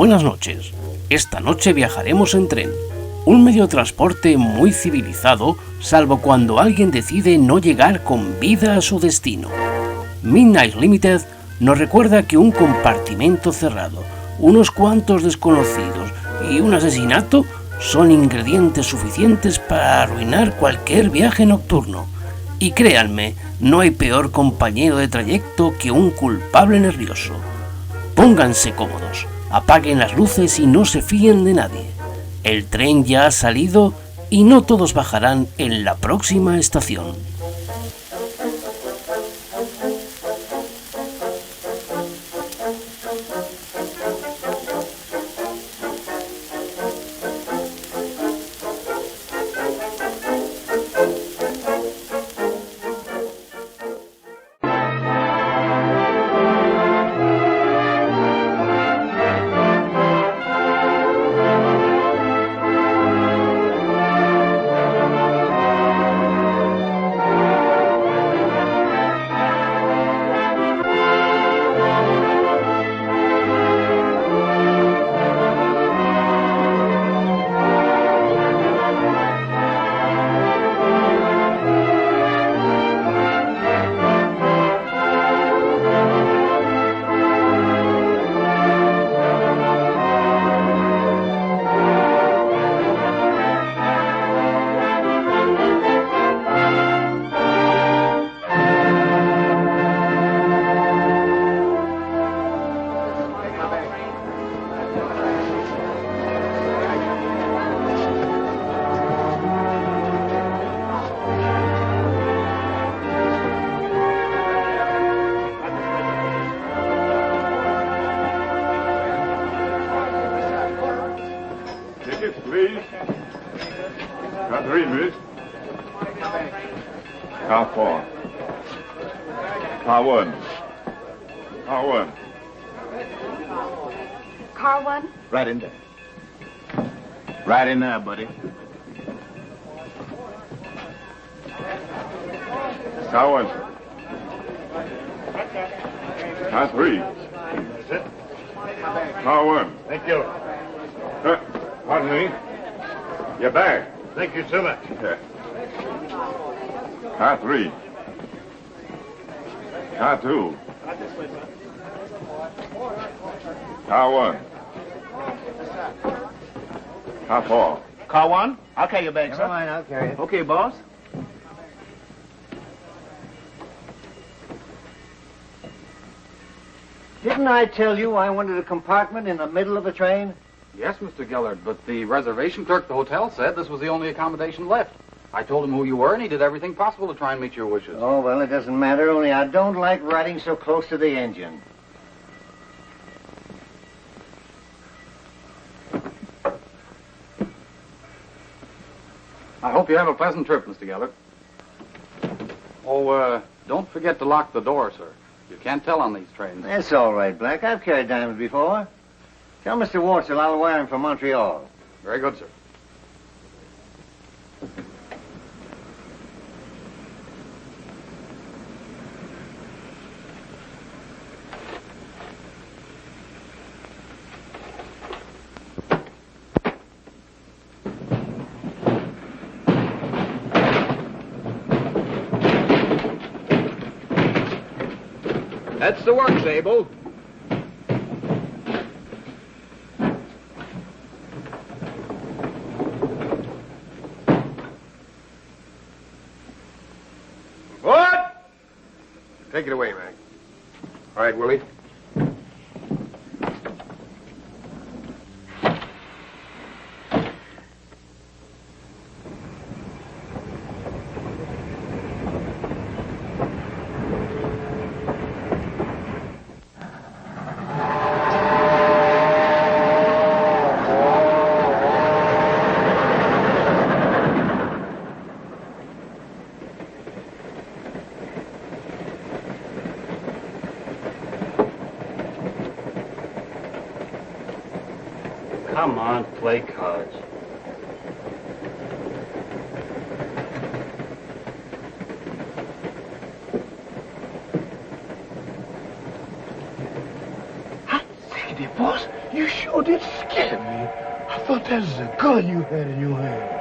Buenas noches. Esta noche viajaremos en tren, un medio de transporte muy civilizado, salvo cuando alguien decide no llegar con vida a su destino. Midnight Limited nos recuerda que un compartimento cerrado, unos cuantos desconocidos y un asesinato son ingredientes suficientes para arruinar cualquier viaje nocturno. Y créanme, no hay peor compañero de trayecto que un culpable nervioso. Pónganse cómodos, apaguen las luces y no se fíen de nadie. El tren ya ha salido y no todos bajarán en la próxima estación. Please. Car 3, miss. Car 4. Car 1. Car 1. Car 1? Right in there. Right in there, buddy. Car 1. Car 3. That's it. Car 1. Thank you. Pardon me. Your bag. Thank you so much. Yeah. Car 3. Car 2. Car 1. Car 4. Car 1? I'll carry your bag, Never mind, I'll carry it. Okay, boss. Didn't I tell you I wanted a compartment in the middle of the train? Yes, Mr. Gillard, but the reservation clerk at the hotel said this was the only accommodation left. I told him who you were, and he did everything possible to try and meet your wishes. Oh, well, it doesn't matter, only I don't like riding so close to the engine. I hope you have a pleasant trip, Mr. Gillard. Oh, don't forget to lock the door, sir. You can't tell on these trains. That's all right, Black. I've carried diamonds before. Tell Mr. Wartzel I'll wire him from Montreal. Very good, sir. That's the work, Sable. What? Take it away, Mac. All right, Willie. Come on, play cards. Say, boss, You sure did scare me. I thought that was a gun you had in your hand.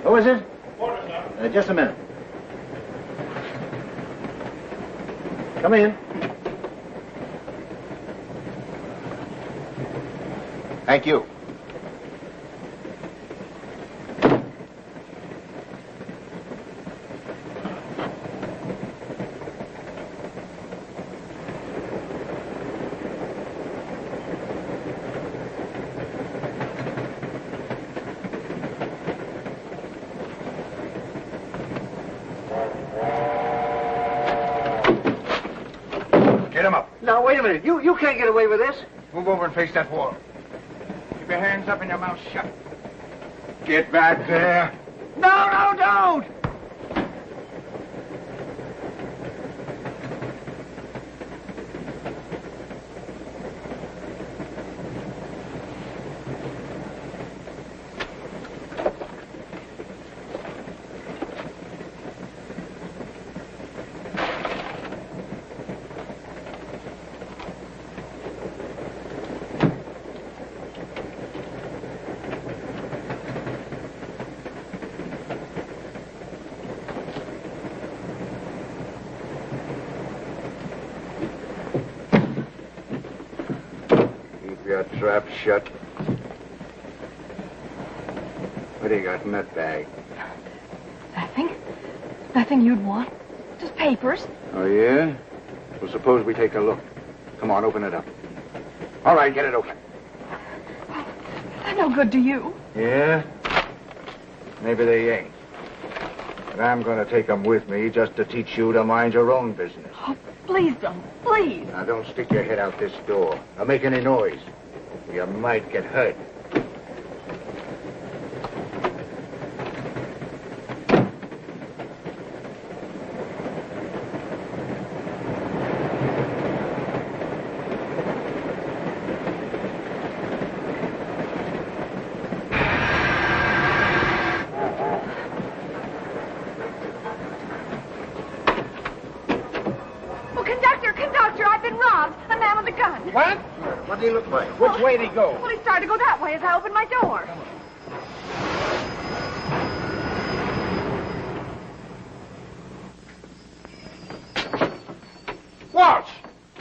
Who is it? Just a minute. Come in. Thank you. Now, wait a minute. You can't get away with this. Move over and face that wall. Keep your hands up and your mouth shut. Get back there. No, don't! Your trap shut. What do you got in that bag? Nothing you'd want. Just papers. Oh, yeah? Well, suppose we take a look. Come on, open it up. All right, get it open. They're no good to you. Yeah? Maybe they ain't. But I'm going to take them with me just to teach you to mind your own business. Oh, please don't. Please. Now, don't stick your head out this door. Or make any noise. You might get hurt. Conductor, I've been robbed. A man with a gun. What? What did he look like? Which way did he go? Well, he started to go that way as I opened my door. Walsh!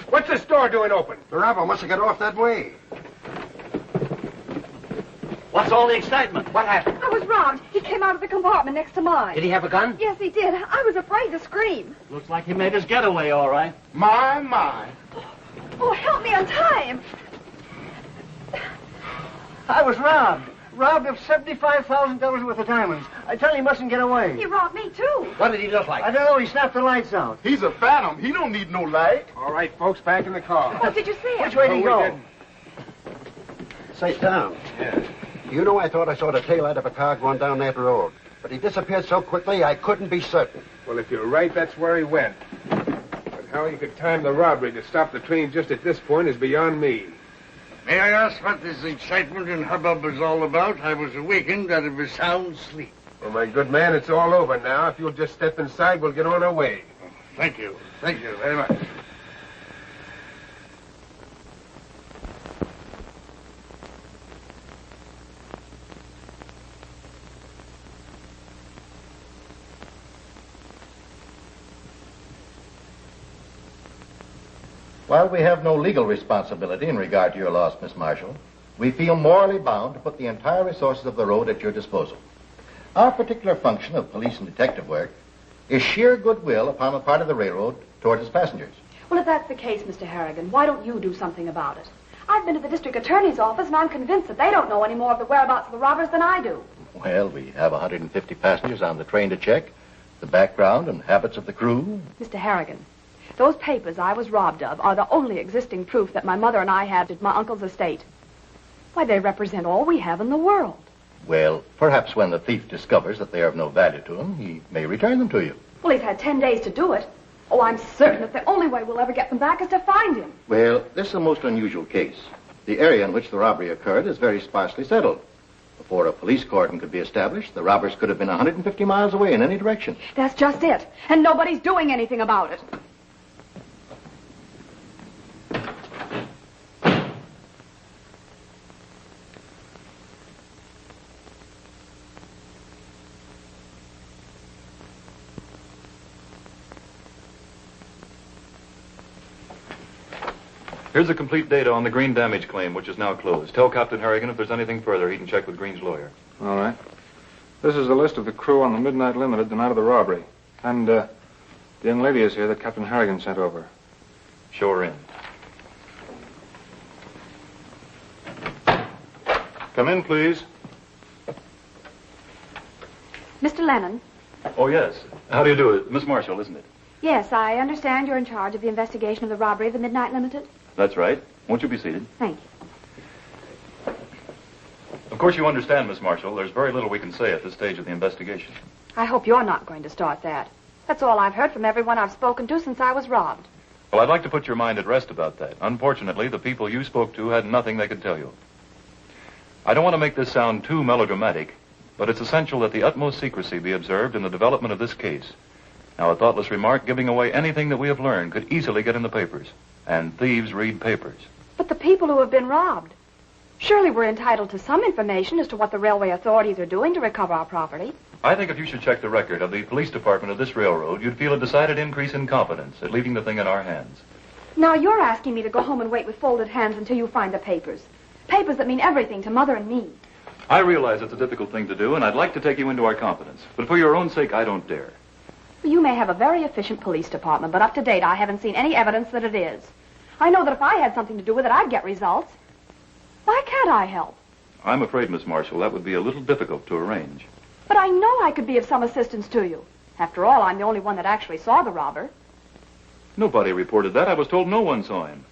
What's this door doing open? The robber must have got off that way. What's all the excitement? What happened? I was robbed. He came out of the compartment next to mine. Did he have a gun? Yes, he did. I was afraid to scream. Looks like he made his getaway, all right. My. Oh, help me untie him. I was robbed. Robbed of $75,000 worth of diamonds. I tell you, he mustn't get away. He robbed me, too. What did he look like? I don't know. He snapped the lights out. He's a phantom. He don't need no light. All right, folks, back in the car. Oh, did you see him? Which way did he go? Say, Tom. Yeah. You know, I thought I saw the taillight of a car going down that road. But he disappeared so quickly, I couldn't be certain. Well, if you're right, that's where he went. But how you could time the robbery to stop the train just at this point is beyond me. May I ask what this excitement and hubbub is all about? I was awakened out of a sound sleep. Well, my good man, it's all over now. If you'll just step inside, we'll get on our way. Thank you. Thank you very much. While we have no legal responsibility in regard to your loss, Miss Marshall, we feel morally bound to put the entire resources of the road at your disposal. Our particular function of police and detective work is sheer goodwill upon the part of the railroad toward its passengers. Well, if that's the case, Mr. Harrigan, why don't you do something about it? I've been to the district attorney's office, and I'm convinced that they don't know any more of the whereabouts of the robbers than I do. Well, we have 150 passengers on the train to check, the background and habits of the crew. Mr. Harrigan, those papers I was robbed of are the only existing proof that my mother and I had at my uncle's estate. Why, they represent all we have in the world. Well, perhaps when the thief discovers that they are of no value to him, he may return them to you. Well, he's had 10 days to do it. Oh, I'm certain that the only way we'll ever get them back is to find him. Well, this is a most unusual case. The area in which the robbery occurred is very sparsely settled. Before a police cordon could be established, the robbers could have been 150 miles away in any direction. That's just it. And nobody's doing anything about it. Here's the complete data on the Green damage claim, which is now closed. Tell Captain Harrigan if there's anything further, he can check with Green's lawyer. All right. This is the list of the crew on the Midnight Limited the night of the robbery. And, the young lady is here that Captain Harrigan sent over. Show her in. Come in, please. Mr. Lennon. Oh, yes. How do you do it? Miss Marshall, isn't it? Yes, I understand you're in charge of the investigation of the robbery of the Midnight Limited. That's right. Won't you be seated? Thank you. Of course, you understand, Miss Marshall, there's very little we can say at this stage of the investigation. I hope you're not going to start that. That's all I've heard from everyone I've spoken to since I was robbed. Well, I'd like to put your mind at rest about that. Unfortunately, the people you spoke to had nothing they could tell you. I don't want to make this sound too melodramatic, but it's essential that the utmost secrecy be observed in the development of this case. Now, a thoughtless remark giving away anything that we have learned could easily get in the papers. And thieves read papers. But the people who have been robbed, surely we're entitled to some information as to what the railway authorities are doing to recover our property. I think if you should check the record of the police department of this railroad, you'd feel a decided increase in confidence at leaving the thing in our hands. Now you're asking me to go home and wait with folded hands until you find the papers. Papers that mean everything to Mother and me. I realize it's a difficult thing to do, and I'd like to take you into our confidence. But for your own sake, I don't dare. You may have a very efficient police department, but up to date, I haven't seen any evidence that it is. I know that if I had something to do with it, I'd get results. Why can't I help? I'm afraid, Miss Marshall, that would be a little difficult to arrange. But I know I could be of some assistance to you. After all, I'm the only one that actually saw the robber. Nobody reported that. I was told no one saw him.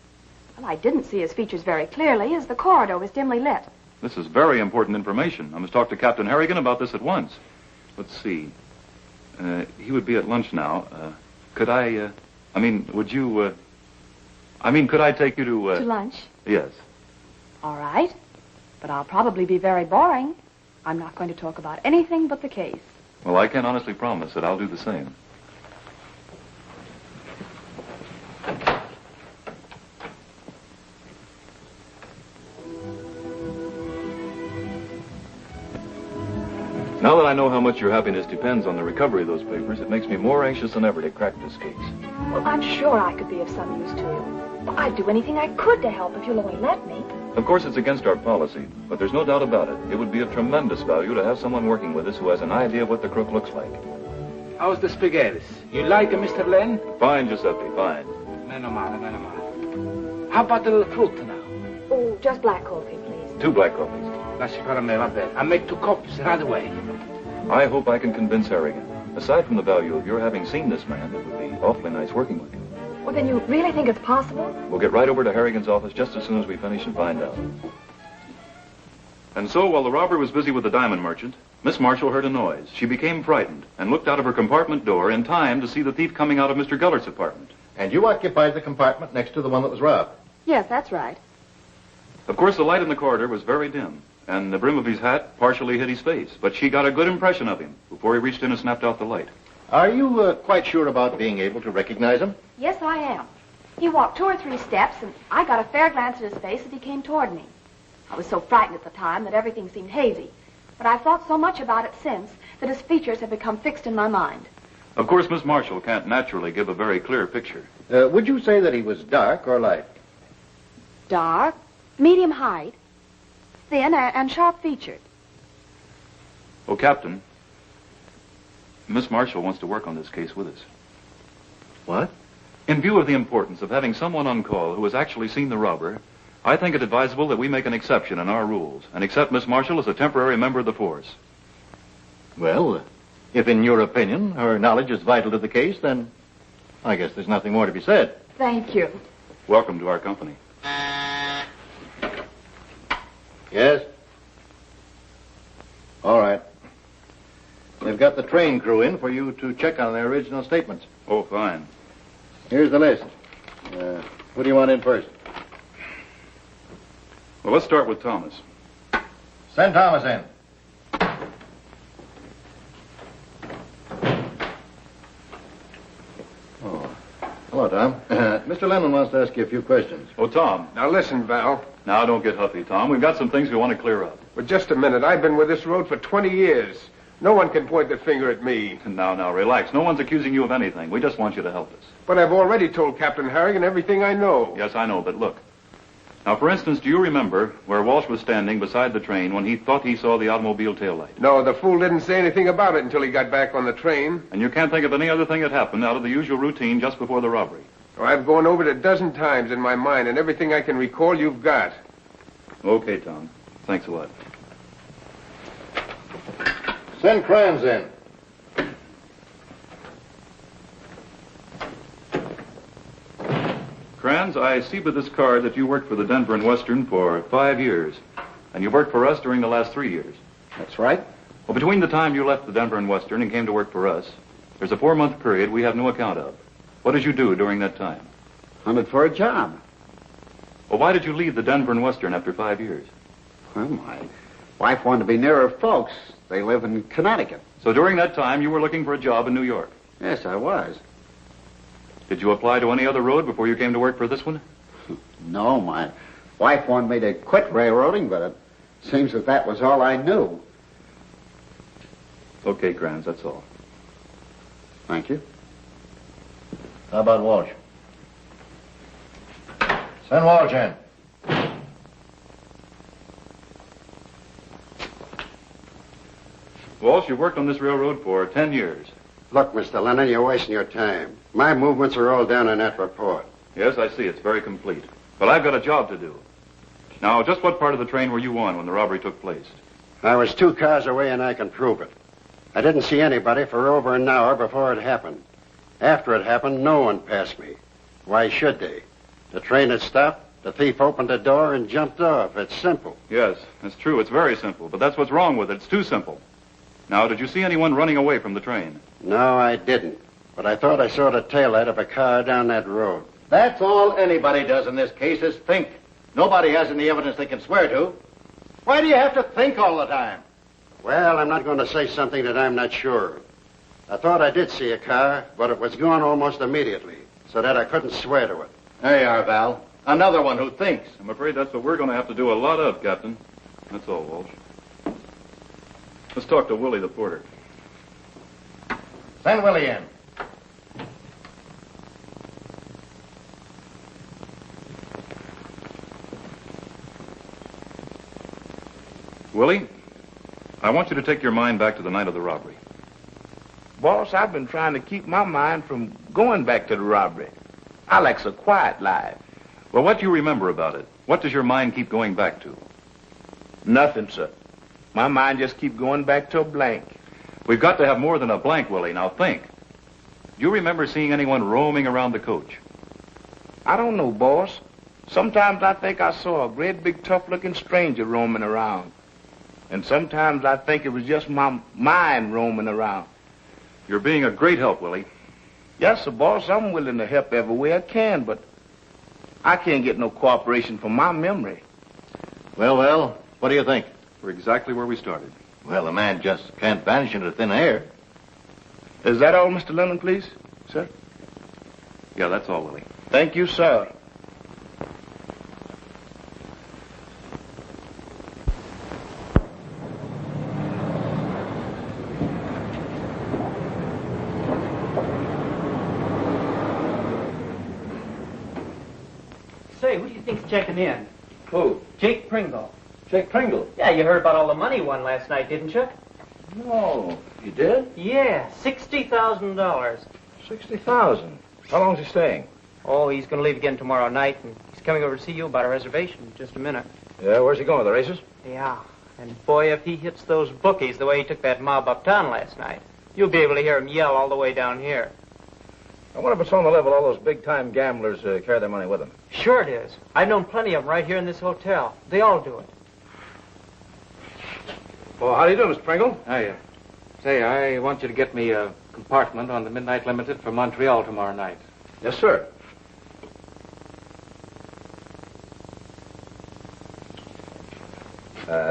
Well, I didn't see his features very clearly, as the corridor was dimly lit. This is very important information. I must talk to Captain Harrigan about this at once. Let's see. He would be at lunch now. Could I, would you, could I take you to... To lunch? Yes. All right. But I'll probably be very boring. I'm not going to talk about anything but the case. Well, I can honestly promise that I'll do the same. Now that I know how much your happiness depends on the recovery of those papers, it makes me more anxious than ever to crack this case. Well, I'm sure I could be of some use to you. Well, I'd do anything I could to help if you'll only let me. Of course, it's against our policy, but there's no doubt about it. It would be of tremendous value to have someone working with us who has an idea of what the crook looks like. How's the spaghetti? You like it, Mr. Len? Fine, Giuseppe, fine. Meno male, meno male. How about a little fruit now? Oh, just black coffee, please. 2 black coffees. Lasci per me, va bene. I'll make 2 copies right away. I hope I can convince Harrigan. Aside from the value of your having seen this man, it would be awfully nice working with you. Well, then you really think it's possible? We'll get right over to Harrigan's office just as soon as we finish and find out. And so, while the robber was busy with the diamond merchant, Miss Marshall heard a noise. She became frightened and looked out of her compartment door in time to see the thief coming out of Mr. Gullert's apartment. And you occupied the compartment next to the one that was robbed? Yes, that's right. Of course, the light in the corridor was very dim, and the brim of his hat partially hid his face, but she got a good impression of him before he reached in and snapped out the light. Are you quite sure about being able to recognize him? Yes, I am. He walked 2 or 3 steps, and I got a fair glance at his face as he came toward me. I was so frightened at the time that everything seemed hazy, but I've thought so much about it since that his features have become fixed in my mind. Of course, Miss Marshall can't naturally give a very clear picture. Would you say that he was dark or light? Dark, medium height, thin, and sharp-featured. Oh, Captain, Miss Marshall wants to work on this case with us. What? In view of the importance of having someone on call who has actually seen the robber, I think it advisable that we make an exception in our rules and accept Miss Marshall as a temporary member of the force. Well, if in your opinion her knowledge is vital to the case, then I guess there's nothing more to be said. Thank you. Welcome to our company. Yes? All right. They've got the train crew in for you to check on their original statements. Oh, fine. Here's the list. Who do you want in first? Well, let's start with Thomas. Send Thomas in. Oh. Hello, Tom. Mr. Lennon wants to ask you a few questions. Oh, Tom. Now listen, Val. Now, don't get huffy, Tom. We've got some things we want to clear up. Well, just a minute. I've been with this road for 20 years. No one can point the finger at me. Now, relax. No one's accusing you of anything. We just want you to help us. But I've already told Captain Harrigan everything I know. Yes, I know, but look. Now, for instance, do you remember where Walsh was standing beside the train when he thought he saw the automobile taillight? No, the fool didn't say anything about it until he got back on the train. And you can't think of any other thing that happened out of the usual routine just before the robbery? Oh, I've gone over it a dozen times in my mind, and everything I can recall you've got. Okay, Tom. Thanks a lot. Send Kranz in. Kranz, I see by this card that you worked for the Denver and Western for 5 years. And you worked for us during the last 3 years. That's right. Well, between the time you left the Denver and Western and came to work for us, there's a 4-month period we have no account of. What did you do during that time? Hunted for a job. Well, why did you leave the Denver and Western after 5 years? Well, my wife wanted to be nearer folks. They live in Connecticut. So during that time, you were looking for a job in New York? Yes, I was. Did you apply to any other road before you came to work for this one? No, my wife wanted me to quit railroading, but it seems that was all I knew. Okay, Kranz, that's all. Thank you. How about Walsh? Send Walsh in. Walsh, you've worked on this railroad for 10 years. Look, Mr. Lennon, you're wasting your time. My movements are all down in that report. Yes, I see. It's very complete. But I've got a job to do. Now, just what part of the train were you on when the robbery took place? I was 2 cars away, and I can prove it. I didn't see anybody for over an hour before it happened. After it happened, no one passed me. Why should they? The train had stopped, the thief opened the door and jumped off. It's simple. Yes, that's true. It's very simple. But that's what's wrong with it. It's too simple. Now, did you see anyone running away from the train? No, I didn't. But I thought I saw the taillight of a car down that road. That's all anybody does in this case is think. Nobody has any evidence they can swear to. Why do you have to think all the time? Well, I'm not going to say something that I'm not sure. I thought I did see a car, but it was gone almost immediately, so that I couldn't swear to it. There you are, Val. Another one who thinks. I'm afraid that's what we're going to have to do a lot of, Captain. That's all, Walsh. Let's talk to Willie, the porter. Send Willie in. Willie, I want you to take your mind back to the night of the robbery. Boss, I've been trying to keep my mind from going back to the robbery. I like a quiet life. Well, what do you remember about it? What does your mind keep going back to? Nothing, sir. My mind just keep going back to a blank. We've got to have more than a blank, Willie. Now think. Do you remember seeing anyone roaming around the coach? I don't know, boss. Sometimes I think I saw a great big tough-looking stranger roaming around. And sometimes I think it was just my mind roaming around. You're being a great help, Willie. Yes, sir, boss. I'm willing to help every way I can, but I can't get no cooperation from my memory. Well, what do you think? We're exactly where we started. Well, a man just can't vanish into thin air. Is that all, Mr. Lennon, please, sir? Yeah, that's all, Willie. Thank you, sir. Say, who do you think's checking in? Who? Jake Pringle. Jake Pringle? Yeah, you heard about all the money he won last night, didn't you? No. You did? Yeah, $60,000. 60,000. How long's he staying? Oh, he's going to leave again tomorrow night, and he's coming over to see you about a reservation in just a minute. Yeah, where's he going? The races? Yeah. And boy, if he hits those bookies the way he took that mob uptown last night, you'll be able to hear him yell all the way down here. I wonder if it's on the level all those big-time gamblers carry their money with them. Sure it is. I've known plenty of them right here in this hotel. They all do it. Well, how do you do, Mr. Pringle? Hiya. Say, I want you to get me a compartment on the Midnight Limited for Montreal tomorrow night. Yes, sir.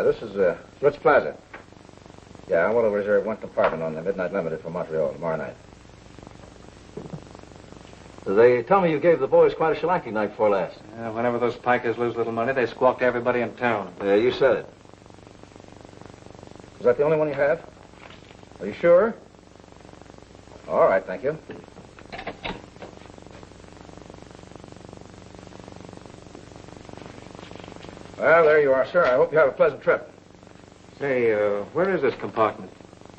This is Ritz Plaza. Yeah, I want to reserve one compartment on the Midnight Limited for Montreal tomorrow night. They tell me you gave the boys quite a shellacking night before last. Whenever those pikers lose a little money, they squawk to everybody in town. Yeah, you said it. Is that the only one you have? Are you sure? All right, thank you. Well, there you are, sir. I hope you have a pleasant trip. Say, where is this compartment?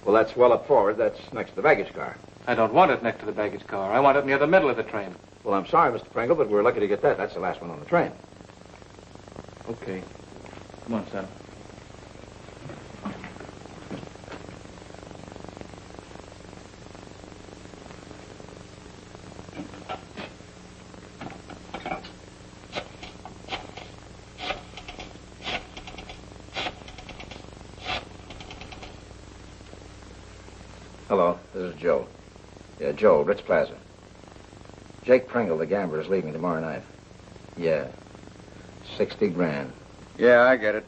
Well, that's well up forward. That's next to the baggage car. I don't want it next to the baggage car. I want it near the middle of the train. Well, I'm sorry, Mr. Pringle, but we're lucky to get that. That's the last one on the train. Okay. Come on, son. Hello, this is Joe. Yeah, Joe, Ritz Plaza. Jake Pringle, the gambler, is leaving tomorrow night. Yeah. 60 grand. Yeah, I get it.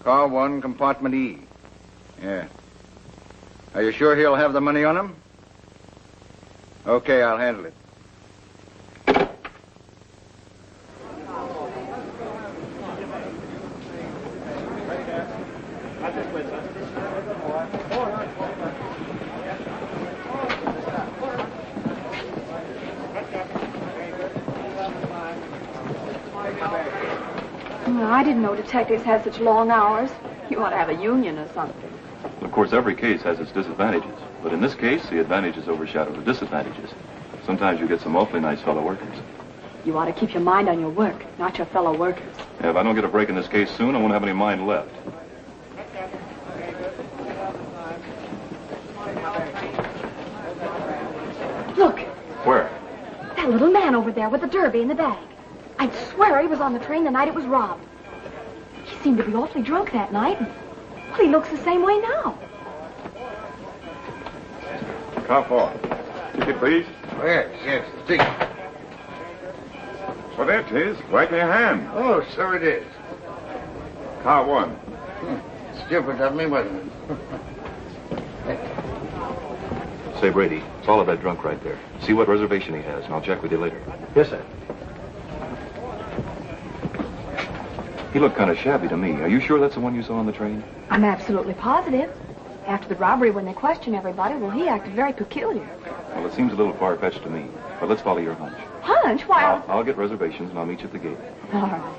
Car 1, compartment E. Yeah. Are you sure he'll have the money on him? Okay, I'll handle it. I didn't know detectives had such long hours. You ought to have a union or something. Of course, every case has its disadvantages. But in this case, the advantages overshadow the disadvantages. Sometimes you get some awfully nice fellow workers. You ought to keep your mind on your work, not your fellow workers. Yeah, if I don't get a break in this case soon, I won't have any mind left. Look, Where? that little man over there with the derby in the bag. I'd swear he was on the train the night it was robbed. He seemed to be awfully drunk that night. Well, he looks the same way now. Car 4. Ticket, please. Oh, yes, the ticket. So there it is, right in your hand. Oh, so it is. Car 1. Stupid of me, wasn't it? Say, Brady, follow that drunk right there. See what reservation he has, and I'll check with you later. Yes, sir. He looked kind of shabby to me. Are you sure that's the one you saw on the train? I'm absolutely positive. After the robbery, when they questioned everybody, well, he acted very peculiar. Well, it seems a little far-fetched to me. But let's follow your hunch. Hunch? Why? I'll get reservations, and I'll meet you at the gate. All right.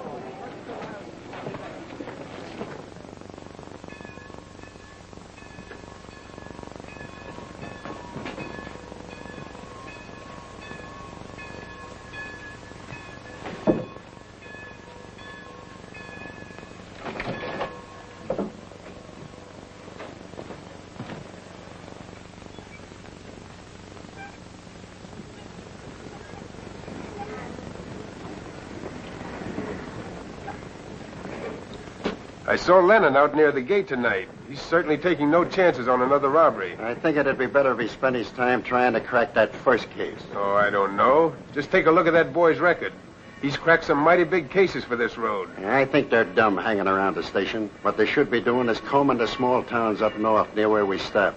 I saw Lennon out near the gate tonight. He's certainly taking no chances on another robbery. I think it'd be better if he spent his time trying to crack that first case. Oh, I don't know. Just take a look at that boy's record. He's cracked some mighty big cases for this road. I think they're dumb hanging around the station. What they should be doing is combing the small towns up north near where we stop.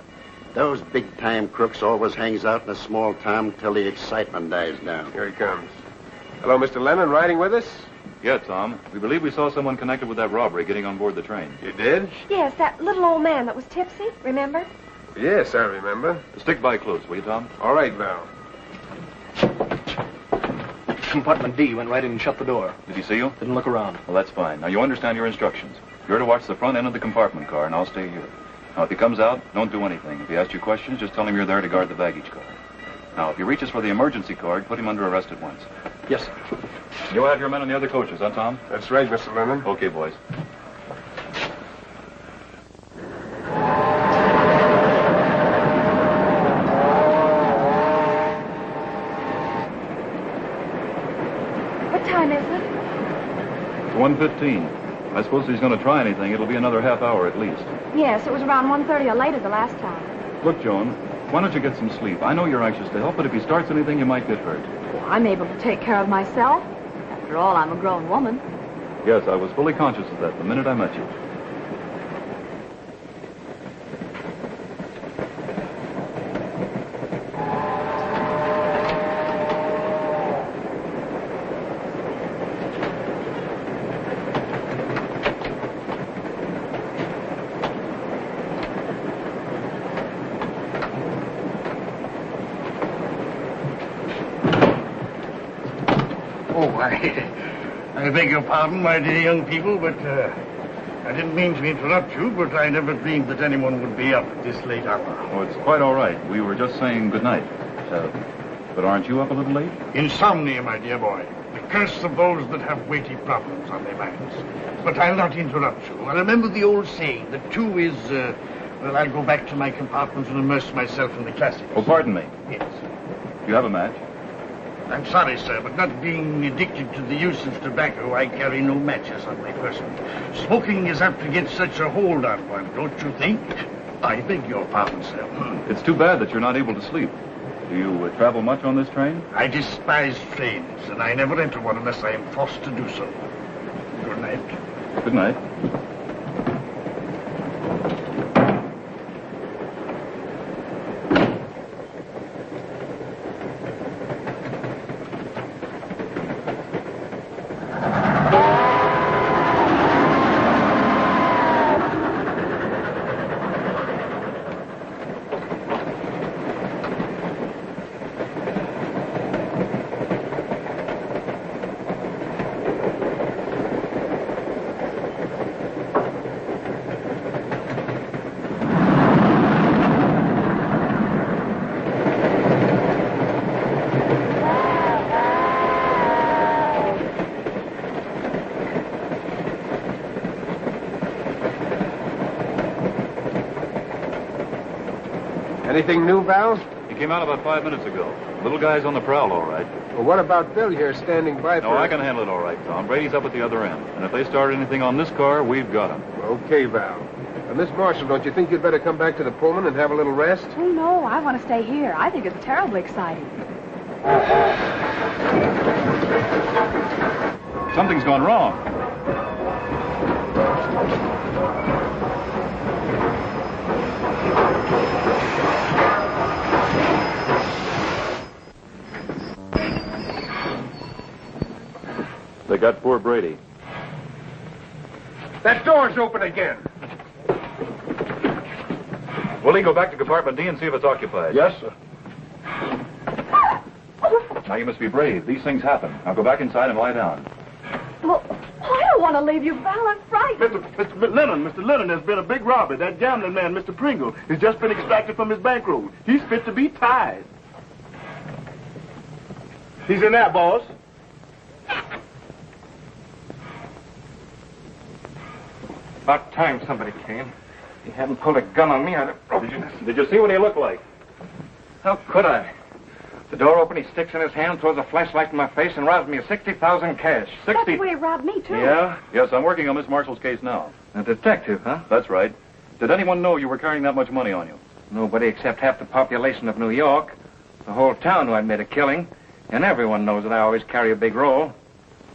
Those big-time crooks always hangs out in a small town till the excitement dies down. Here he comes. Hello, Mr. Lennon, riding with us? Yeah, Tom. We believe we saw someone connected with that robbery getting on board the train. You did? Yes, that little old man that was tipsy, remember? Yes, I remember. Stick by close, will you, Tom? All right, Val. Compartment D went right in and shut the door. Did he see you? Didn't look around. Well, that's fine. Now, you understand your instructions. You're to watch the front end of the compartment car, and I'll stay here. Now, if he comes out, don't do anything. If he asks you questions, just tell him you're there to guard the baggage car. Now, if he reaches for the emergency card, put him under arrest at once. Yes, sir. You'll have your men in the other coaches, huh, Tom? That's right, Mr. Lennon. Okay, boys. What time is it? It's 1:15. I suppose if he's going to try anything, it'll be another half hour at least. Yes, it was around 1:30 or later the last time. Look, Joan, why don't you get some sleep? I know you're anxious to help, but if he starts anything, you might get hurt. Well, I'm able to take care of myself. After all, I'm a grown woman. Yes, I was fully conscious of that the minute I met you. I beg your pardon, my dear young people, but I didn't mean to interrupt you, but I never dreamed that anyone would be up at this late hour. Oh, it's quite all right. We were just saying good night. But aren't you up a little late? Insomnia, my dear boy. The curse of those that have weighty problems on their minds. But I'll not interrupt you. I remember the old saying that two is, well, I'll go back to my compartment and immerse myself in the classics. Oh, pardon me. Yes. You have a match? I'm sorry, sir, but not being addicted to the use of tobacco, I carry no matches on my person. Smoking is apt to get such a hold on one, don't you think? I beg your pardon, sir. It's too bad that you're not able to sleep. Do you travel much on this train? I despise trains, and I never enter one unless I am forced to do so. Good night. Good night. Anything new, Val? He came out about 5 minutes ago. Little guy's on the prowl, all right. Well, what about Bill here standing by No, I can handle it all right, Tom. Brady's up at the other end. And if they start anything on this car, we've got him. Okay, Val. Miss Marshall, don't you think you'd better come back to the Pullman and have a little rest? Oh, no, I want to stay here. I think it's terribly exciting. Something's gone wrong. They got poor Brady. That door's open again. Willie, go back to compartment D and see if it's occupied. Yes, sir. Now, you must be brave. These things happen. Now, go back inside and lie down. Well, I don't want to leave you, Val. I'm frightened. Mr. Lennon, there's been a big robbery. That gambling man, Mr. Pringle, has just been extracted from his bankroll. He's fit to be tied. He's in there, boss. About time somebody came. If he hadn't pulled a gun on me, I'd have broken this. Did you see what he looked like? How could I? The door opened, he sticks in his hand, throws a flashlight in my face, and robs me of 60,000 cash. That's the way he robbed me, too. Yeah? Yes, I'm working on Miss Marshall's case now. A detective, huh? That's right. Did anyone know you were carrying that much money on you? Nobody except half the population of New York. The whole town knew I'd made a killing, and everyone knows that I always carry a big roll.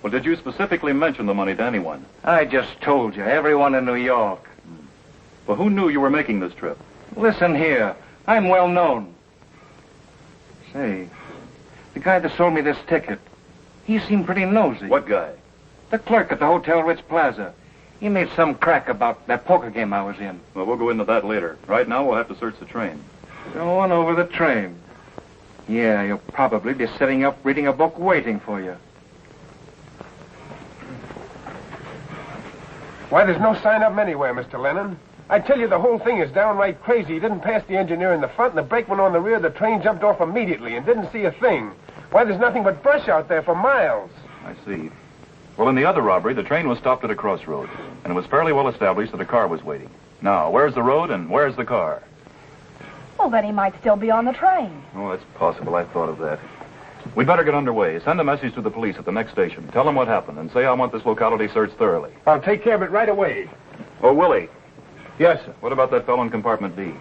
Well, did you specifically mention the money to anyone? I just told you, everyone in New York. Well, who knew you were making this trip? Listen here, I'm well known. Say, the guy that sold me this ticket, he seemed pretty nosy. What guy? The clerk at the Hotel Ritz Plaza. He made some crack about that poker game I was in. Well, we'll go into that later. Right now, we'll have to search the train. Going over the train. Yeah, you'll probably be sitting up reading a book waiting for you. Why, there's no sign of him anywhere, Mr. Lennon. I tell you, the whole thing is downright crazy. He didn't pass the engineer in the front, and the brakeman on the rear. The train jumped off immediately and didn't see a thing. Why, there's nothing but brush out there for miles. I see. Well, in the other robbery, the train was stopped at a crossroad, and it was fairly well established that a car was waiting. Now, where's the road and where's the car? Well, then he might still be on the train. Oh, that's possible. I thought of that. We'd better get underway. Send a message to the police at the next station. Tell them what happened and say I want this locality searched thoroughly. I'll take care of it right away. Oh, Willie. Yes, sir. What about that fellow in compartment D?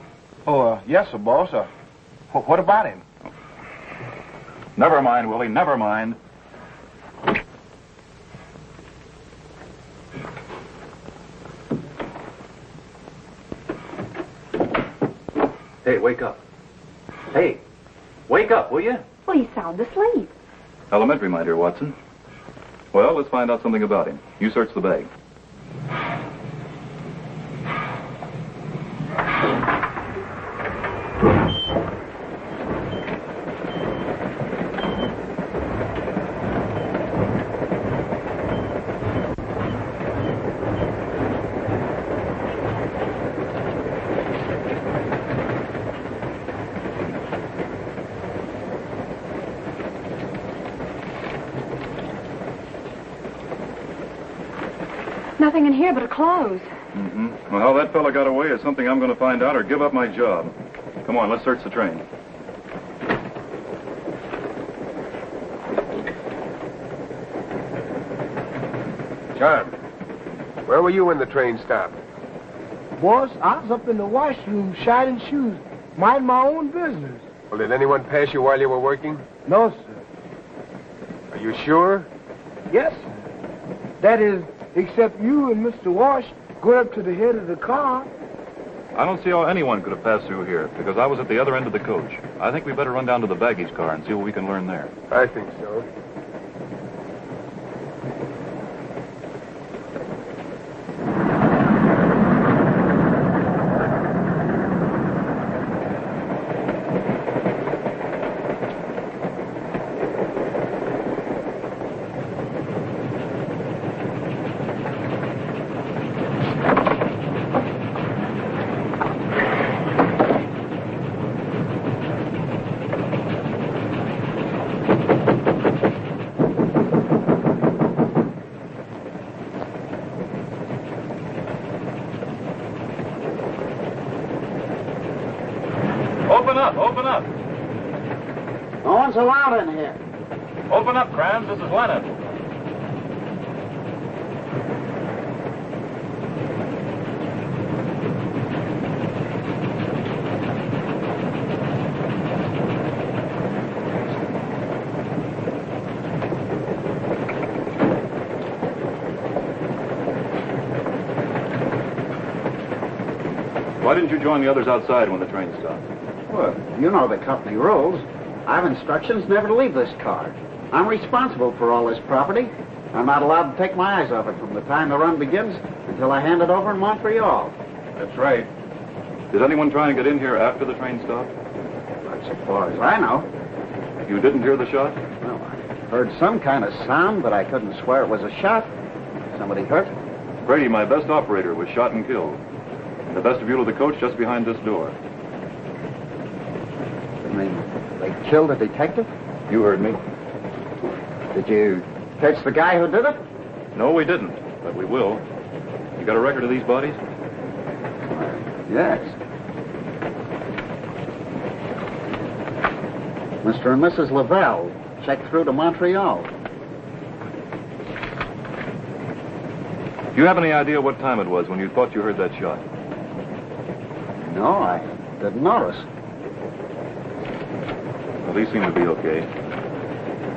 Oh, yes, sir, boss. What about him? Never mind, Willie. Never mind. Hey, wake up. Hey, wake up, will you? Well, he's sound asleep. Elementary, my dear Watson. Well, let's find out something about him. You search the bag. Nothing in here but a clothes. Mm-hmm. Well, how that fella got away is something I'm going to find out or give up my job. Come on, let's search the train. John, where were you when the train stopped? Boss, I was up in the washroom shining shoes, minding my own business. Well, did anyone pass you while you were working? No, sir. Are you sure? Yes, sir. That is, except you and Mr. Wash going up to the head of the car. I don't see how anyone could have passed through here, because I was at the other end of the coach. I think we better run down to the baggage car and see what we can learn there. I think so. Open up. No one's allowed in here. Open up, Krams. This is Lennon. Why didn't you join the others outside when the train stopped? Well, you know the company rules. I have instructions never to leave this car. I'm responsible for all this property. I'm not allowed to take my eyes off it from the time the run begins until I hand it over in Montreal. That's right. Did anyone try and get in here after the train stopped? Not so far as I know. You didn't hear the shot? Well, I heard some kind of sound, but I couldn't swear it was a shot. Somebody hurt? Brady, my best operator, was shot and killed. In the vestibule of the coach just behind this door. You mean they killed a detective? You heard me. Did you catch the guy who did it? No, we didn't, but we will. You got a record of these bodies? Yes. Mr. and Mrs. Lavelle, checked through to Montreal. Do you have any idea what time it was when you thought you heard that shot? No, I didn't notice. Well, these seem to be okay.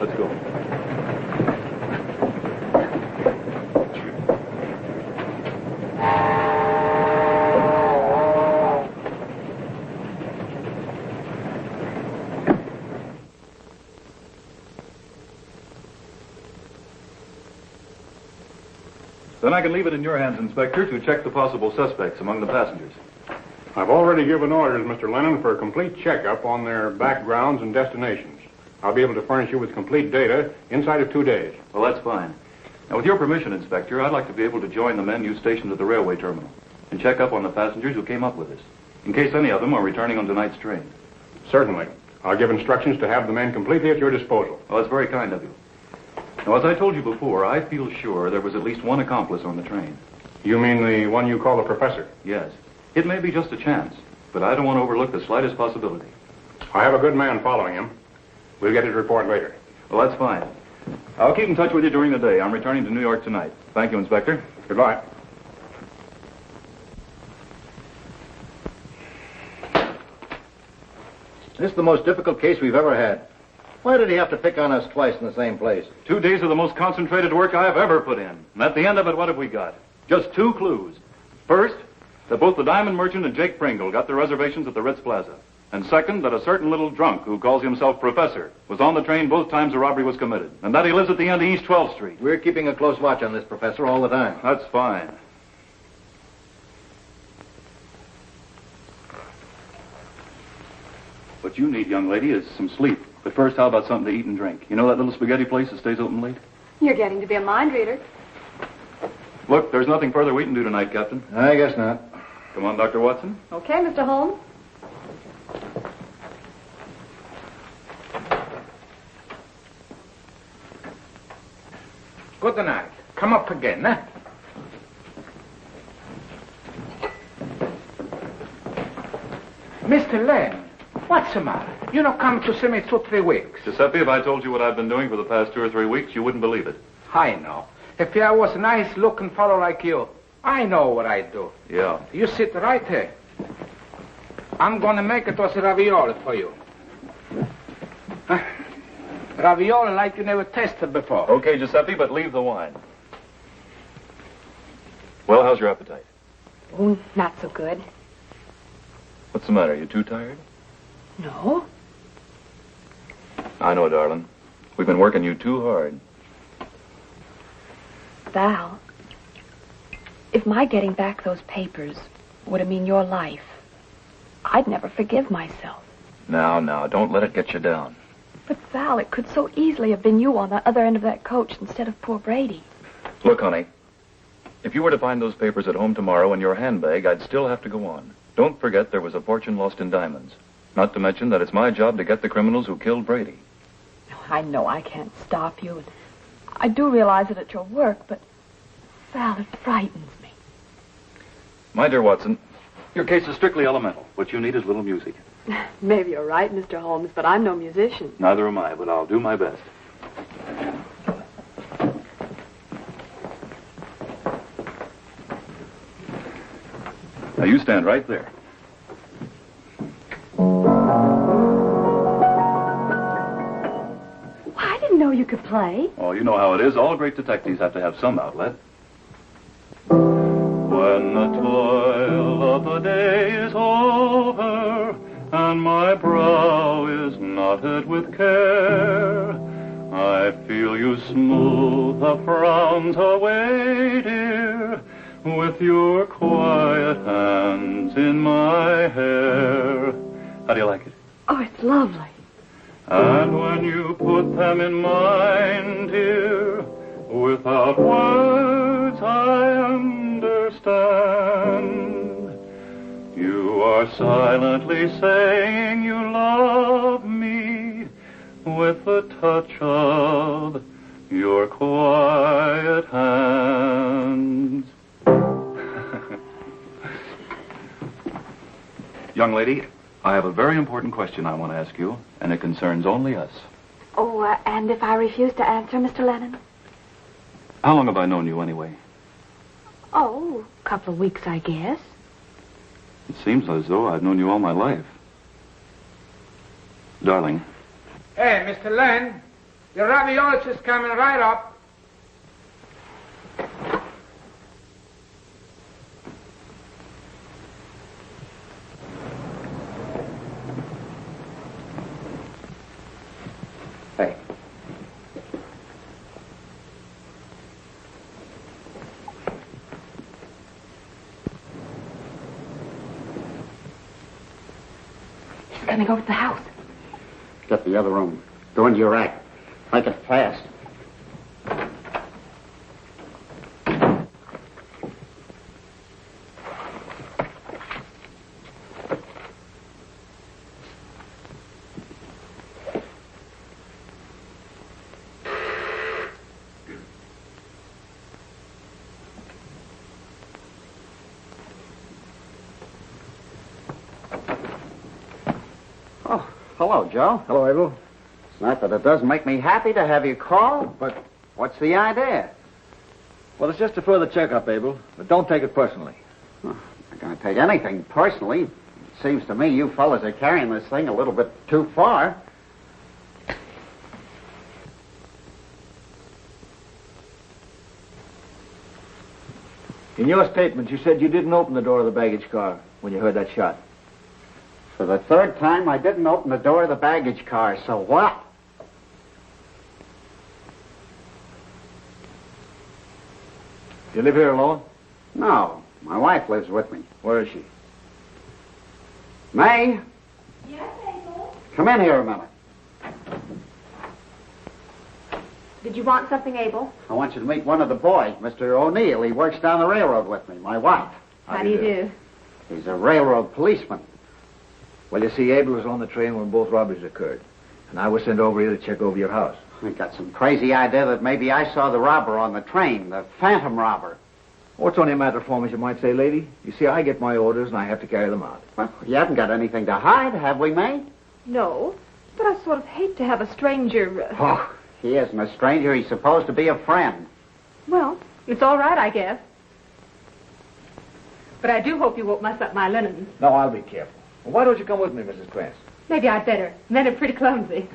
Let's go. Then I can leave it in your hands, Inspector, to check the possible suspects among the passengers. I've already given orders, Mr. Lennon, for a complete checkup on their backgrounds and destinations. I'll be able to furnish you with complete data inside of 2 days. Well, that's fine. Now, with your permission, Inspector, I'd like to be able to join the men you stationed at the railway terminal. and check up on the passengers who came up with us, in case any of them are returning on tonight's train. Certainly. I'll give instructions to have the men completely at your disposal. Well, that's very kind of you. Now, as I told you before, I feel sure there was at least one accomplice on the train. You mean the one you call the professor? Yes. It may be just a chance, but I don't want to overlook the slightest possibility. I have a good man following him. We'll get his report later. Well, that's fine. I'll keep in touch with you during the day. I'm returning to New York tonight. Thank you, Inspector. Goodbye. This is the most difficult case we've ever had. Why did he have to pick on us twice in the same place? 2 days of the most concentrated work I have ever put in. And at the end of it, what have we got? Just 2 clues. First, that both the diamond merchant and Jake Pringle got their reservations at the Ritz Plaza. And second, that a certain little drunk who calls himself Professor was on the train both times the robbery was committed. And that he lives at the end of East 12th Street. We're keeping a close watch on this, Professor, all the time. That's fine. What you need, young lady, is some sleep. But first, how about something to eat and drink? You know that little spaghetti place that stays open late? You're getting to be a mind reader. Look, there's nothing further we can do tonight, Captain. I guess not. Come on, Dr. Watson. Okay, Mr. Holmes. Good night. Come up again, eh? Mr. Lane, what's the matter? You not come to see me 2-3 weeks. Giuseppe, if I told you what I've been doing for the past 2 or 3 weeks, you wouldn't believe it. I know. If I was a nice-looking fellow like you, I know what I do. Yeah. You sit right here. I'm going to make those ravioli for you. Ravioli like you never tasted before. Okay, Giuseppe, but leave the wine. Well, how's your appetite? Oh, not so good. What's the matter? You too tired? No. I know, darling. We've been working you too hard. Val, if my getting back those papers would have mean your life, I'd never forgive myself. Now, don't let it get you down. But Val, it could so easily have been you on the other end of that coach instead of poor Brady. Look, honey, if you were to find those papers at home tomorrow in your handbag, I'd still have to go on. Don't forget there was a fortune lost in diamonds. Not to mention that it's my job to get the criminals who killed Brady. I know I can't stop you. And I do realize it at your work, but Val, it frightens me. My dear Watson, your case is strictly elemental. What you need is a little music. Maybe you're right, Mr. Holmes, but I'm no musician. Neither am I, but I'll do my best. Now, you stand right there. I didn't know you could play. Oh, you know how it is. All great detectives have to have some outlet. When the toil of the day is over and my brow is knotted with care, I feel you smooth the frowns away, dear, with your quiet hands in my hair. How do you like it? Oh, it's lovely. And when you put them in mine, dear, without words I understand. You are silently saying you love me with the touch of your quiet hands. Young lady, I have a very important question I want to ask you, and it concerns only us. Oh, and if I refuse to answer, Mr. Lennon? How long have I known you anyway? Oh, a couple of weeks, I guess. It seems as though I've known you all my life. Darling. Hey, Mr. Len, your ravioli is coming right up. Hey. He's coming over to the house. Get the other room. Go into your rack. Make it fast. Hello, Joe. Hello, Abel. It's not that it doesn't make me happy to have you call, but what's the idea? Well, it's just a further checkup, Abel, but don't take it personally. I'm not going to take anything personally. It seems to me you fellas are carrying this thing a little bit too far. In your statement, you said you didn't open the door of the baggage car when you heard that shot. For the third time, I didn't open the door of the baggage car, so what? You live here alone? No, my wife lives with me. Where is she? May? Yes, Abel? Come in here a minute. Did you want something, Abel? I want you to meet one of the boys, Mr. O'Neill. He works down the railroad with me, my wife. How do you do? He's a railroad policeman. Well, you see, Abel was on the train when both robberies occurred, and I was sent over here to check over your house. I got some crazy idea that maybe I saw the robber on the train, the phantom robber. Oh, it's only a matter of form, as you might say, lady. You see, I get my orders, and I have to carry them out. Well, you haven't got anything to hide, have we, May? No, but I sort of hate to have a stranger... Oh, he isn't a stranger. He's supposed to be a friend. Well, it's all right, I guess. But I do hope you won't mess up my linen. No, I'll be careful. Well, why don't you come with me, Mrs. Krantz? Maybe I'd better. Men are pretty clumsy.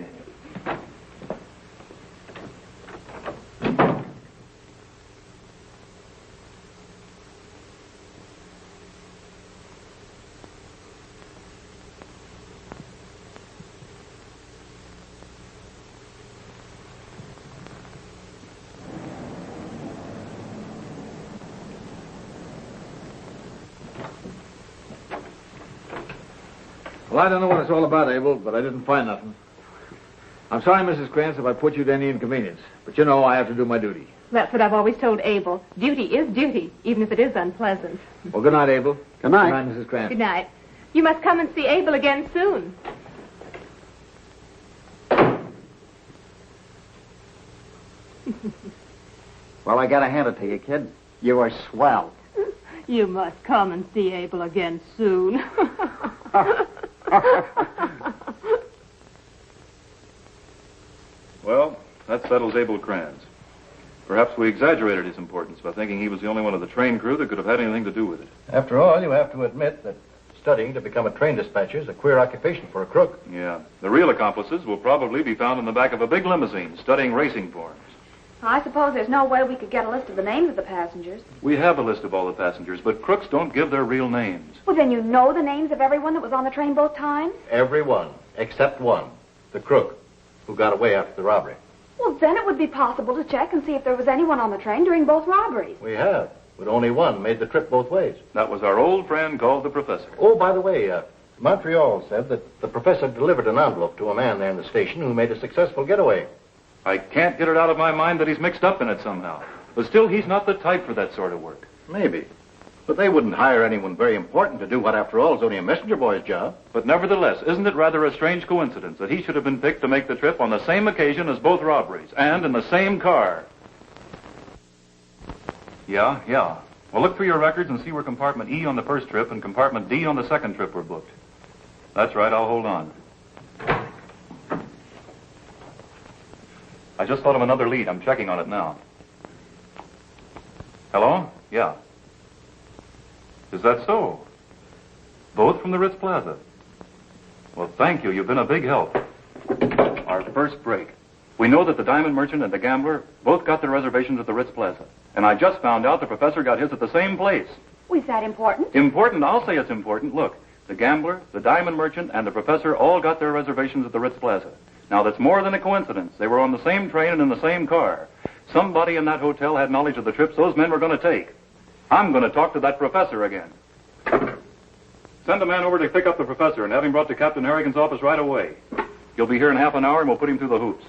Well, I don't know what it's all about, Abel, but I didn't find nothing. I'm sorry, Mrs. Krantz, if I put you to any inconvenience. But you know I have to do my duty. That's what I've always told Abel. Duty is duty, even if it is unpleasant. Well, good night, Abel. Good night. Good night, Mrs. Krantz. Good night. You must come and see Abel again soon. Well, I gotta hand it to you, kid. You are swell. You must come and see Abel again soon. Well, that settles Abel Krantz. Perhaps we exaggerated his importance by thinking he was the only one of the train crew that could have had anything to do with it. After all, you have to admit that studying to become a train dispatcher is a queer occupation for a crook. Yeah. The real accomplices will probably be found in the back of a big limousine studying racing forms. I suppose there's no way we could get a list of the names of the passengers. We have a list of all the passengers, but crooks don't give their real names. Well, then you know the names of everyone that was on the train both times? Everyone, except one, the crook, who got away after the robbery. Well, then it would be possible to check and see if there was anyone on the train during both robberies. We have, but only one made the trip both ways. That was our old friend called the Professor. Oh, by the way, Montreal said that the Professor delivered an envelope to a man there in the station who made a successful getaway. I can't get it out of my mind that he's mixed up in it somehow. But still, he's not the type for that sort of work. Maybe. But they wouldn't hire anyone very important to do what, after all, is only a messenger boy's job. But nevertheless, isn't it rather a strange coincidence that he should have been picked to make the trip on the same occasion as both robberies, and in the same car? Yeah. Well, look through your records and see where compartment E on the first trip and compartment D on the second trip were booked. That's right, I'll hold on. I just thought of another lead. I'm checking on it now. Hello? Yeah. Is that so? Both from the Ritz Plaza? Well, thank you. You've been a big help. Our first break. We know that the diamond merchant and the gambler both got their reservations at the Ritz Plaza. And I just found out the Professor got his at the same place. Was that important? Important? I'll say it's important. Look, the gambler, the diamond merchant, and the Professor all got their reservations at the Ritz Plaza. Now, that's more than a coincidence. They were on the same train and in the same car. Somebody in that hotel had knowledge of the trips those men were going to take. I'm going to talk to that Professor again. Send a man over to pick up the Professor and have him brought to Captain Harrigan's office right away. He'll be here in half an hour and we'll put him through the hoops.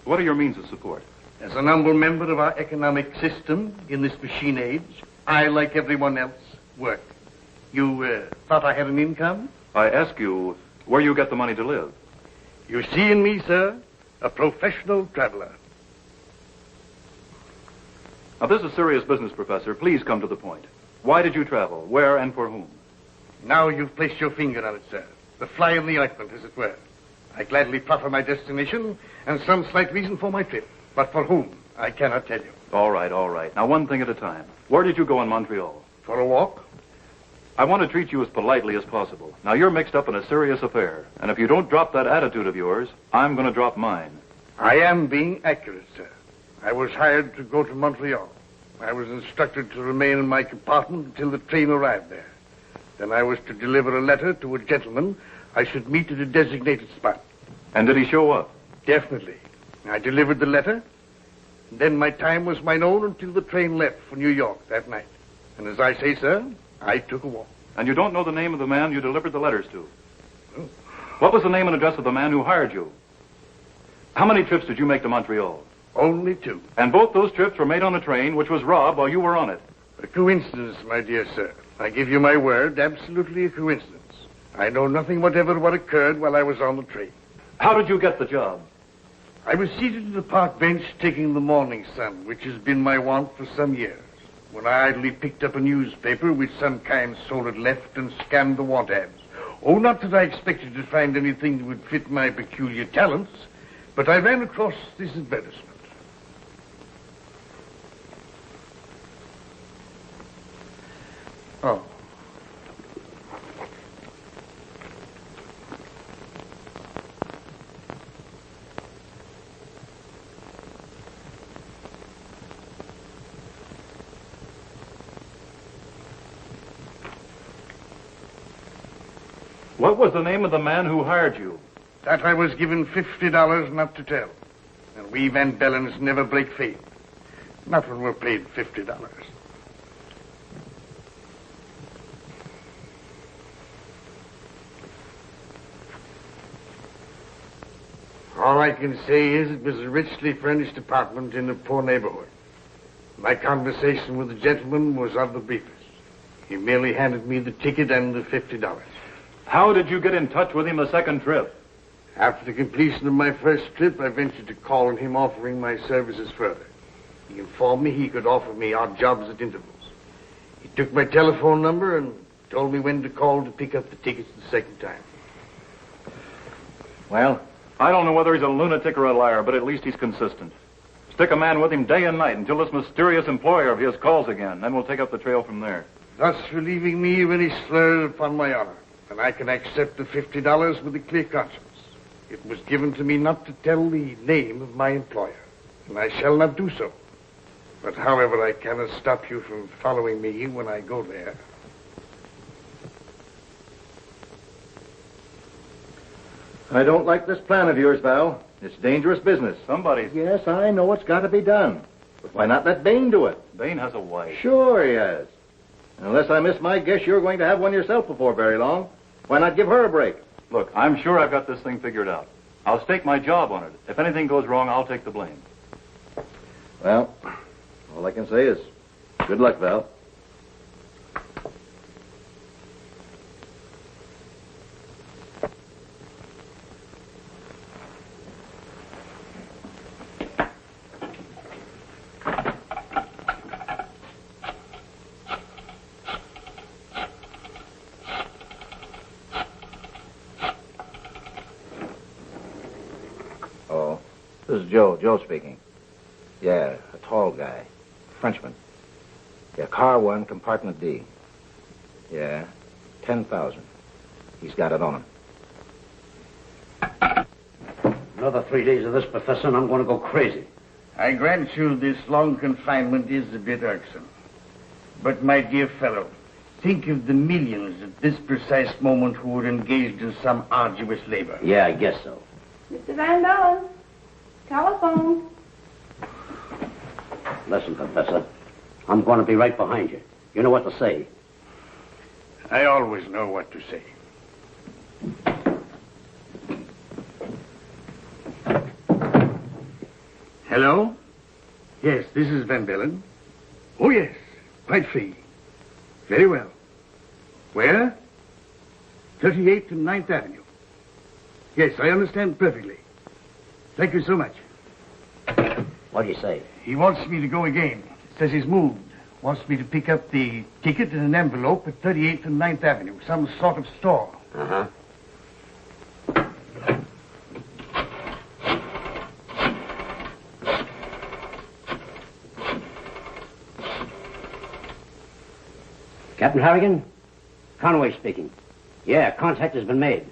What are your means of support? As an humble member of our economic system in this machine age, I, like everyone else, work. You thought I had an income? I ask you where you get the money to live. You see in me, sir, a professional traveler. Now, this is serious business, Professor. Please come to the point. Why did you travel? Where and for whom? Now you've placed your finger on it, sir. The fly in the ointment, as it were. I gladly proffer my destination and some slight reason for my trip. But for whom, I cannot tell you. All right, all right. Now, one thing at a time. Where did you go in Montreal? For a walk. I want to treat you as politely as possible. Now, you're mixed up in a serious affair, and if you don't drop that attitude of yours, I'm going to drop mine. I am being accurate, sir. I was hired to go to Montreal. I was instructed to remain in my compartment until the train arrived there. Then I was to deliver a letter to a gentleman I should meet at a designated spot. And did he show up? Definitely. I delivered the letter. Then my time was mine own until the train left for New York that night. And as I say, sir, I took a walk. And you don't know the name of the man you delivered the letters to? No. What was the name and address of the man who hired you? How many trips did you make to Montreal? Only 2. And both those trips were made on a train which was robbed while you were on it? A coincidence, my dear sir. I give you my word, absolutely a coincidence. I know nothing whatever what occurred while I was on the train. How did you get the job? I was seated at the park bench taking the morning sun, which has been my wont for some years, when I idly picked up a newspaper which some kind soul had left and scanned the want ads. Oh, not that I expected to find anything that would fit my peculiar talents, but I ran across this advertisement. Oh. What was the name of the man who hired you? That I was given $50 not to tell. And we Van Bellens never break faith. Not when we're paid $50. All I can say is it was a richly furnished apartment in a poor neighborhood. My conversation with the gentleman was of the briefest. He merely handed me the ticket and the $50. How did you get in touch with him the second trip? After the completion of my first trip, I ventured to call on him offering my services further. He informed me he could offer me odd jobs at intervals. He took my telephone number and told me when to call to pick up the tickets the second time. Well, I don't know whether he's a lunatic or a liar, but at least he's consistent. Stick a man with him day and night until this mysterious employer of his calls again. Then we'll take up the trail from there. Thus relieving me of any slurs upon my honor. And I can accept the $50 with a clear conscience. It was given to me not to tell the name of my employer, and I shall not do so. But however, I cannot stop you from following me when I go there. I don't like this plan of yours, Val. It's dangerous business. Somebody's... Yes, I know it's got to be done. But why not let Bain do it? Bain has a wife. Sure he has. Unless I miss my guess, you're going to have one yourself before very long. Why not give her a break? Look, I'm sure I've got this thing figured out. I'll stake my job on it. If anything goes wrong, I'll take the blame. Well, all I can say is good luck, Val. This is Joe. Joe speaking. Yeah, a tall guy. Frenchman. Yeah, car 1, compartment D. Yeah, 10,000. He's got it on him. Another 3 days of this, Professor, and I'm going to go crazy. I grant you this long confinement is a bit irksome. But, my dear fellow, think of the millions at this precise moment who are engaged in some arduous labor. Yeah, I guess so. Mr. Van Bellen, telephone. Listen, Professor, I'm going to be right behind you. You know what to say. I always know what to say. Hello? Yes, this is Van Bellen. Oh, yes, quite free. Very well. Where? 38th and 9th Avenue. Yes, I understand perfectly. Thank you so much. What do you say? He wants me to go again. Says he's moved. Wants me to pick up the ticket in an envelope at 38th and 9th Avenue. Some sort of store. Uh-huh. Captain Harrigan? Conway speaking. Yeah, contact has been made.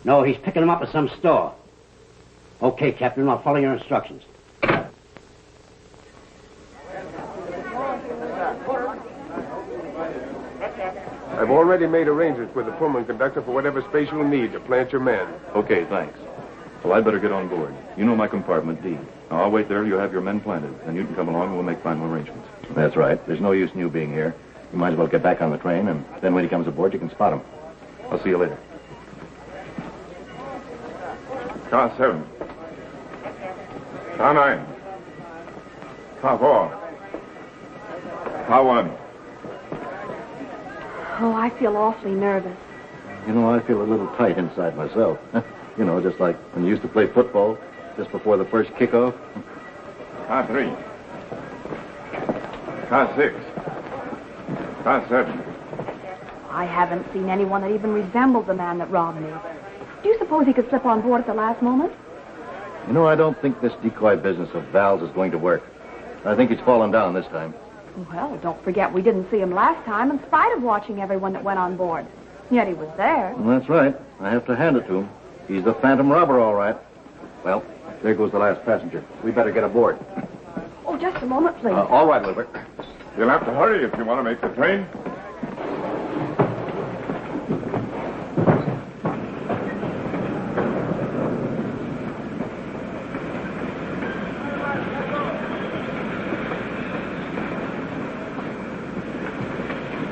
No, he's picking him up at some store. Okay, Captain, I'll follow your instructions. I've already made arrangements with the Pullman conductor for whatever space you'll need to plant your men. Okay, thanks. Well, I'd better get on board. You know my compartment, D. Now, I'll wait there till you have your men planted, and you can come along and we'll make final arrangements. That's right. There's no use in you being here. You might as well get back on the train, and then when he comes aboard, you can spot him. I'll see you later. Car 7. Car 9. Car 4. Car 1. Oh, I feel awfully nervous. You know, I feel a little tight inside myself. You know, just like when you used to play football just before the first kickoff. Car 3. Car 6. Car 7. I haven't seen anyone that even resembles the man that robbed me. Do you suppose he could slip on board at the last moment? You know, I don't think this decoy business of Val's is going to work. I think he's fallen down this time. Well, don't forget we didn't see him last time in spite of watching everyone that went on board. Yet he was there. Well, that's right. I have to hand it to him. He's the phantom robber, all right. Well, there goes the last passenger. We better get aboard. Oh, just a moment, please. All right, Wilbur. You'll have to hurry if you want to make the train.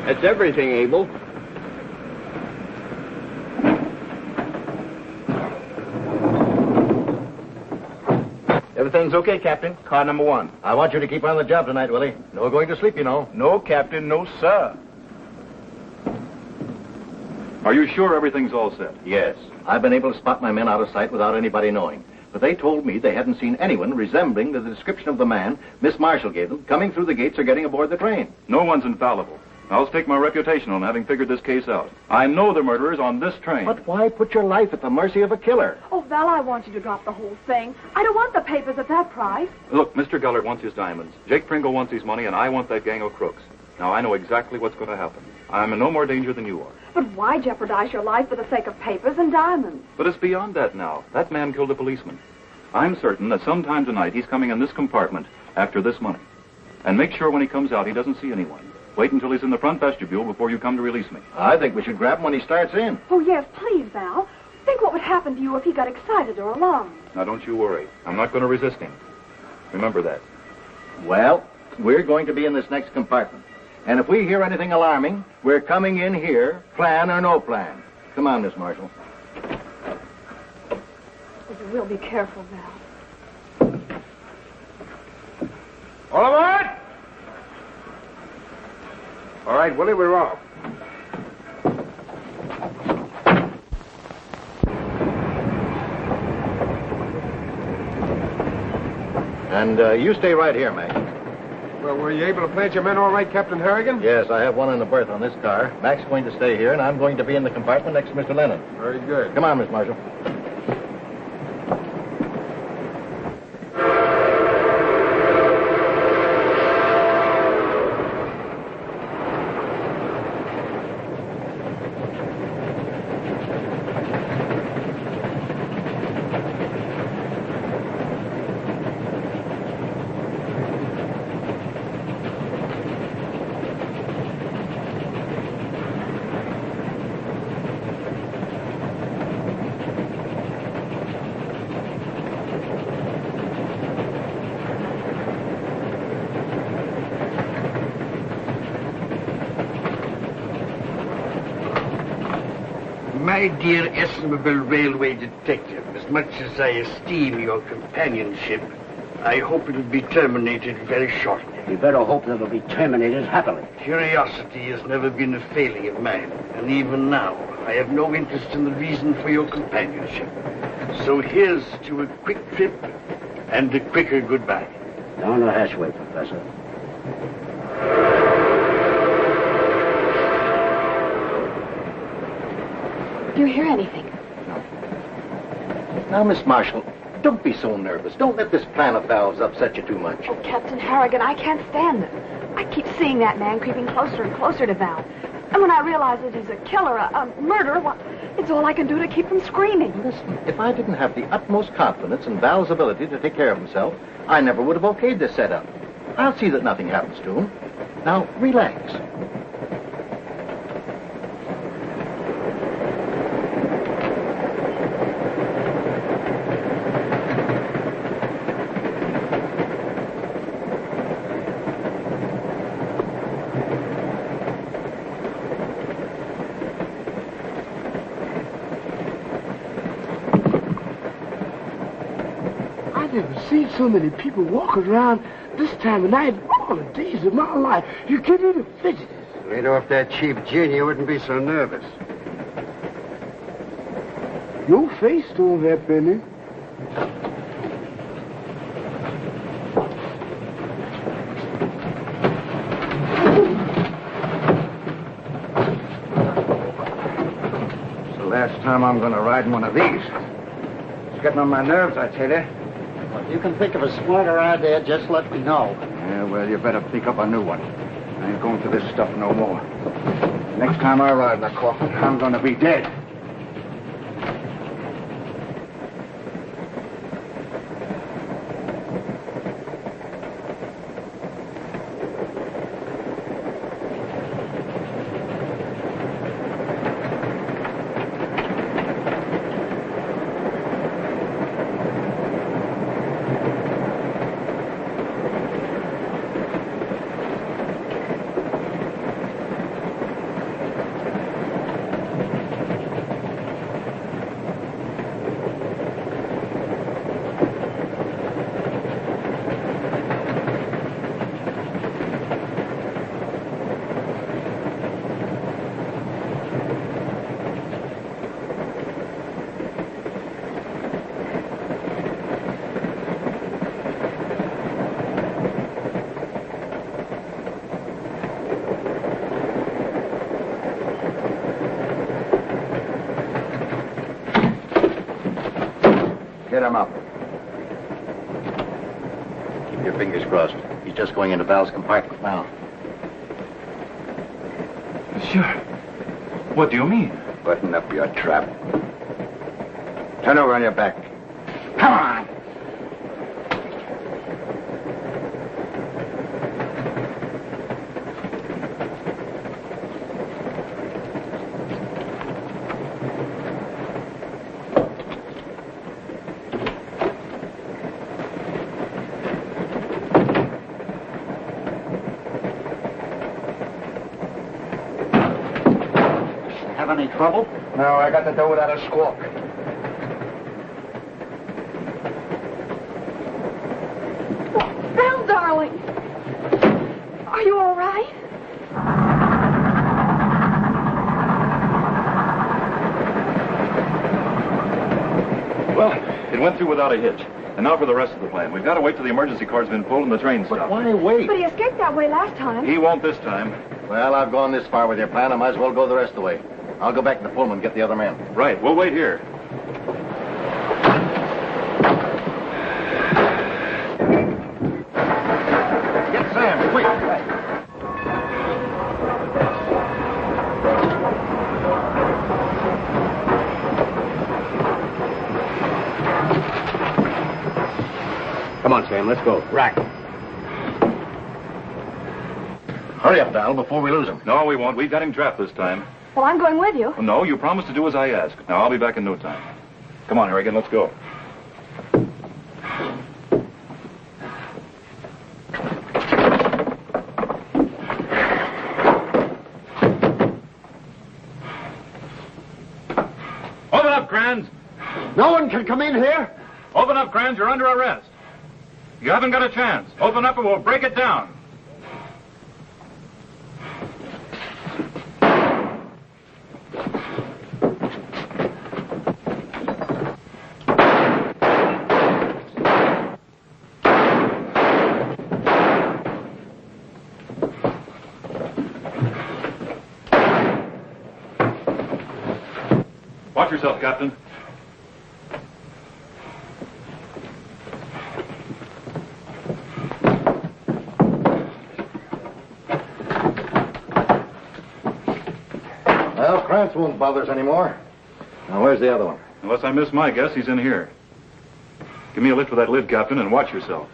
That's everything, Abel. Everything's okay, Captain. Car number 1. I want you to keep on the job tonight, Willie. No going to sleep, you know. No, Captain. No, sir. Are you sure everything's all set? Yes. I've been able to spot my men out of sight without anybody knowing. But they told me they hadn't seen anyone resembling the description of the man Miss Marshall gave them coming through the gates or getting aboard the train. No one's infallible. I'll stake my reputation on having figured this case out. I know the murderer's on this train. But why put your life at the mercy of a killer? Oh, Val, I want you to drop the whole thing. I don't want the papers at that price. Look, Mr. Gellert wants his diamonds. Jake Pringle wants his money, and I want that gang of crooks. Now, I know exactly what's going to happen. I'm in no more danger than you are. But why jeopardize your life for the sake of papers and diamonds? But it's beyond that now. That man killed a policeman. I'm certain that sometime tonight he's coming in this compartment after this money. And make sure when he comes out he doesn't see anyone. Wait until he's in the front vestibule before you come to release me. I think we should grab him when he starts in. Oh, yes, please, Val. Think what would happen to you if he got excited or alarmed. Now, don't you worry. I'm not going to resist him. Remember that. Well, we're going to be in this next compartment. And if we hear anything alarming, we're coming in here, plan or no plan. Come on, Miss Marshall. Oh, you will be careful, Val. All aboard! All right, Willie, we're off. And you stay right here, Mac. Well, were you able to plant your men all right, Captain Harrigan? Yes, I have one in the berth on this car. Mac's going to stay here, and I'm going to be in the compartment next to Mr. Lennon. Very good. Come on, Miss Marshall. My dear estimable railway detective, as much as I esteem your companionship, I hope it'll be terminated very shortly. You better hope that it'll be terminated happily. Curiosity has never been a failing of mine, and even now I have no interest in the reason for your companionship. So here's to a quick trip and a quicker goodbye. Down the hatchway, Professor. Do you hear anything? Now, Miss Marshall, don't be so nervous. Don't let this plan of valves upset you too much. Oh, Captain Harrigan, I can't stand it. I keep seeing that man creeping closer and closer to Val. And when I realize that he's a killer, a murderer, well, it's all I can do to keep from screaming. Listen, if I didn't have the utmost confidence in Val's ability to take care of himself, I never would have okayed this setup. I'll see that nothing happens to him. Now, relax. I never seen so many people walking around this time of night in all the days of my life. You give me the fidgets. Laid off that cheap gin, you wouldn't be so nervous. Your face don't have any. It's the last time I'm going to ride in one of these. It's getting on my nerves, I tell you. Well, if you can think of a smarter idea, just let me know. Yeah, well, you better pick up a new one. I ain't going through this stuff no more. Next time I ride in a coffin, I'm going to be dead. Get him up. Keep your fingers crossed. He's just going into Val's compartment now. Monsieur, what do you mean? Button up your trap. Turn over on your back. Come on! Have any trouble? No, I got the door without a squawk. Val, darling. Are you all right? Well, it went through without a hitch. And now for the rest of the plan. We've got to wait till the emergency card's been pulled and the train stopped. But why wait? But he escaped that way last time. He won't this time. Well, I've gone this far with your plan. I might as well go the rest of the way. I'll go back to the Pullman and get the other man. Right. We'll wait here. Get Sam, quick. Come on, Sam, let's go. Right. Hurry up, Val, before we lose him. No, we won't. We've got him trapped this time. Well, I'm going with you. Well, no, you promised to do as I ask. Now, I'll be back in no time. Come on, Harrigan, let's go. Open up, Kranz. No one can come in here. Open up, Kranz. You're under arrest. You haven't got a chance. Open up and we'll break it down. Watch yourself, Captain. Well, Krantz won't bother us anymore. Now, where's the other one? Unless I miss my guess, he's in here. Give me a lift with that lid, Captain, and watch yourself.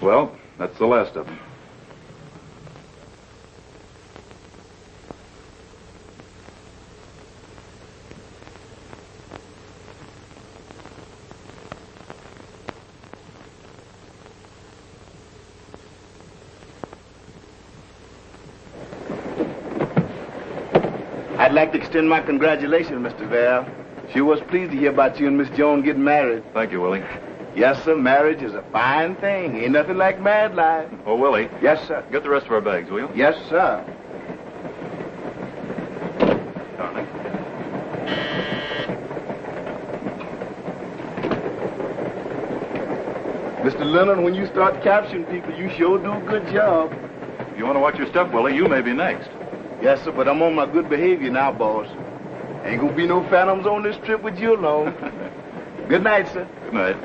Well, that's the last of them. I'd like to extend my congratulations, Mr. Val. Sure was pleased to hear about you and Miss Jones getting married. Thank you, Willie. Yes, sir. Marriage is a fine thing. Ain't nothing like married life. Oh, Willie. Yes, sir. Get the rest of our bags, will you? Yes, sir. Darling. Mr. Leonard, when you start capturing people, you sure do a good job. If you want to watch your step, Willie, you may be next. Yes, sir, but I'm on my good behavior now, boss. Ain't gonna be no phantoms on this trip with you alone. Good night, sir. Good night.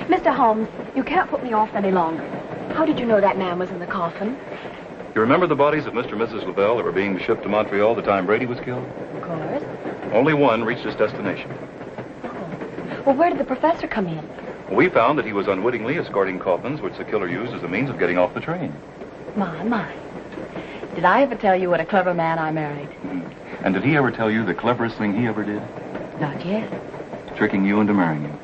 Mr. Holmes, you can't put me off any longer. How did you know that man was in the coffin? You remember the bodies of Mr. and Mrs. Lavelle that were being shipped to Montreal the time Brady was killed? Of course. Only one reached its destination. Well, where did the professor come in? We found that he was unwittingly escorting coffins which the killer used as a means of getting off the train. My. Did I ever tell you what a clever man I married? And did he ever tell you the cleverest thing he ever did? Not yet. Tricking you into marrying him.